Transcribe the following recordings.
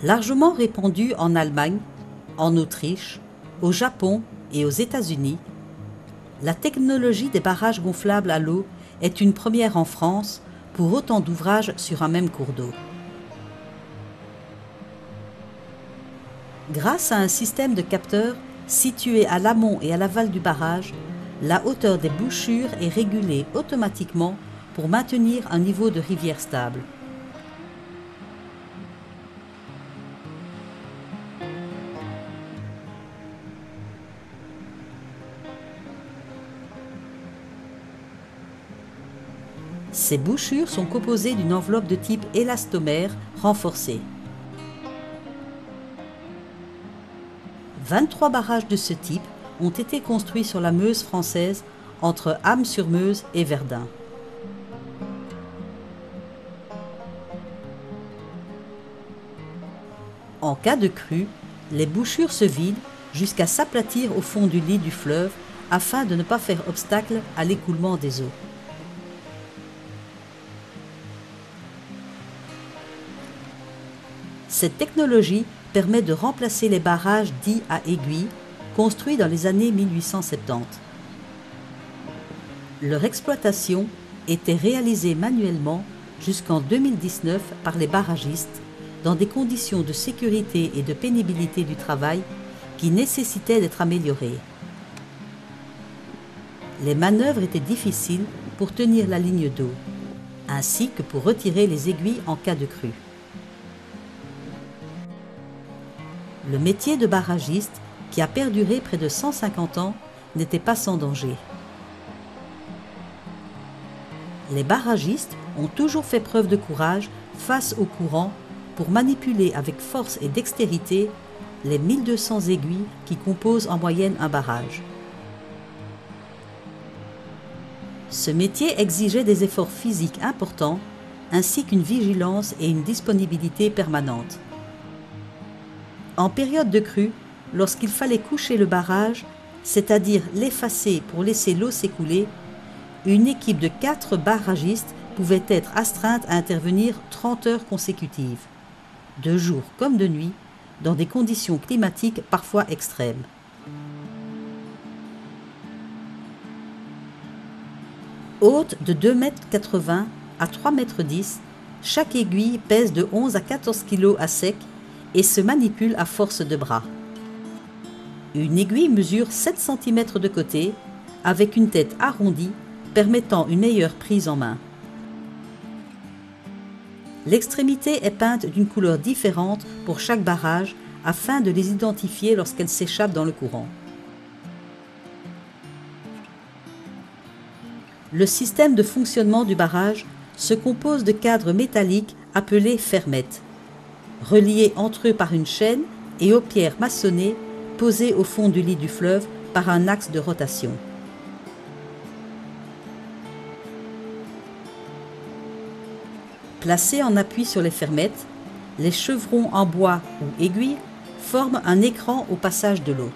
Largement répandue en Allemagne, en Autriche, au Japon et aux États-Unis, la technologie des barrages gonflables à l'eau est une première en France pour autant d'ouvrages sur un même cours d'eau. Grâce à un système de capteurs situé à l'amont et à l'aval du barrage, la hauteur des bouchures est régulée automatiquement pour maintenir un niveau de rivière stable. Ces bouchures sont composées d'une enveloppe de type élastomère renforcée. 23 barrages de ce type ont été construits sur la Meuse française entre Ham-sur-Meuse et Verdun. En cas de crue, les bouchures se vident jusqu'à s'aplatir au fond du lit du fleuve afin de ne pas faire obstacle à l'écoulement des eaux. Cette technologie permet de remplacer les barrages dits à aiguilles, construits dans les années 1870. Leur exploitation était réalisée manuellement jusqu'en 2019 par les barragistes, dans des conditions de sécurité et de pénibilité du travail qui nécessitaient d'être améliorées. Les manœuvres étaient difficiles pour tenir la ligne d'eau, ainsi que pour retirer les aiguilles en cas de crue. Le métier de barragiste, qui a perduré près de 150 ans, n'était pas sans danger. Les barragistes ont toujours fait preuve de courage face au courant pour manipuler avec force et dextérité les 1200 aiguilles qui composent en moyenne un barrage. Ce métier exigeait des efforts physiques importants ainsi qu'une vigilance et une disponibilité permanente. En période de crue, lorsqu'il fallait coucher le barrage, c'est-à-dire l'effacer pour laisser l'eau s'écouler, une équipe de 4 barragistes pouvait être astreinte à intervenir 30 heures consécutives, de jour comme de nuit, dans des conditions climatiques parfois extrêmes. Haute de 2,80 m à 3,10 m, chaque aiguille pèse de 11 à 14 kg à sec et se manipule à force de bras. Une aiguille mesure 7 cm de côté, avec une tête arrondie permettant une meilleure prise en main. L'extrémité est peinte d'une couleur différente pour chaque barrage afin de les identifier lorsqu'elles s'échappent dans le courant. Le système de fonctionnement du barrage se compose de cadres métalliques appelés fermettes, reliés entre eux par une chaîne et aux pierres maçonnées posées au fond du lit du fleuve par un axe de rotation. Placés en appui sur les fermettes, les chevrons en bois ou aiguilles forment un écran au passage de l'eau.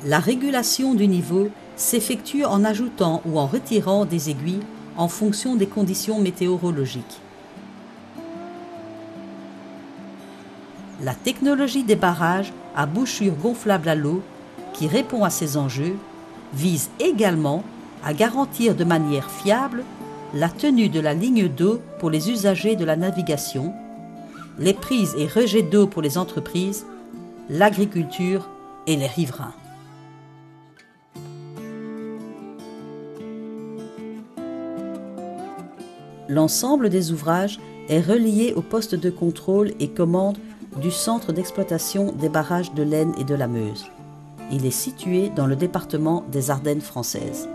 La régulation du niveau s'effectue en ajoutant ou en retirant des aiguilles en fonction des conditions météorologiques. La technologie des barrages à bouchures gonflables à l'eau, qui répond à ces enjeux, vise également à garantir de manière fiable la tenue de la ligne d'eau pour les usagers de la navigation, les prises et rejets d'eau pour les entreprises, l'agriculture et les riverains. L'ensemble des ouvrages est relié au poste de contrôle et commande du centre d'exploitation des barrages de l'Aisne et de la Meuse. Il est situé dans le département des Ardennes françaises.